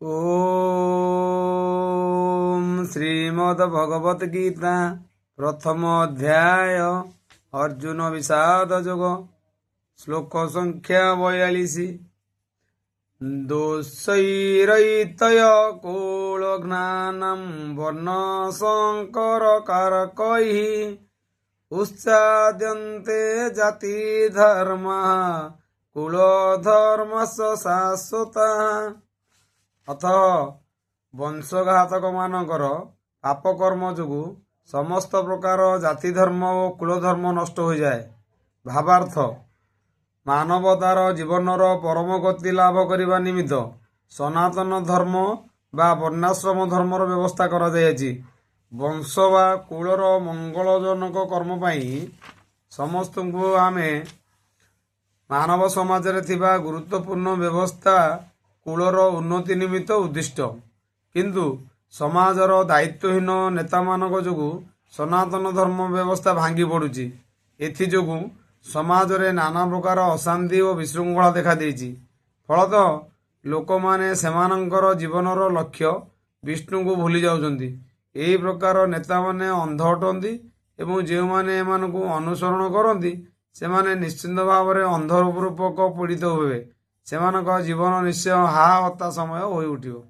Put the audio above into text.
ओम श्रीमद् भगवत गीता प्रथम अध्याय अर्जुन विषाद योग श्लोक संख्या 42 दोषैरैतय कुलज्ञानं वर्ण संकर कारकैः उच्चाद्यन्ते जाति धर्मः कुलधर्मस्य शाश्वतः। अथ वंशघातक मानकर पापकर्म जोगु समस्त प्रकार जाति धर्म और कुलधर्म नष्ट हो जाए। भावार्थ मानवतार जीवनर परम गति लाभ करने निमित्त सनातन धर्म बा वर्णाश्रम धर्मर व्यवस्था करा जायछि। वंश बा कुलर मंगलजनक कर्म पाई समस्त को आमे मानव समाज रे थिबा गुरुत्वपूर्ण व्यवस्था कुलर उन्नति निमित्त उद्दिष्ट, किंतु समाजर दायित्वहीन नेता मानक जोगु सनातन धर्म व्यवस्था भांगी पड़ुछि। एथिजोगु समाज रे नाना प्रकार अशांति और विशृंखला देखा देइछि। फलतः लोक माने सेमानंकर जीवनर लक्ष्य विष्णु को भूली जाउछन्ति। एही प्रकार नेता माने अंध अटंती एवं जे माने एमानकु अनुसरण करन्ति सेमाने निश्चित भाव में अंधरूपक पीड़ित हुए। सेमानक जीवन निश्चय हा हत्या समय हो उठिବ।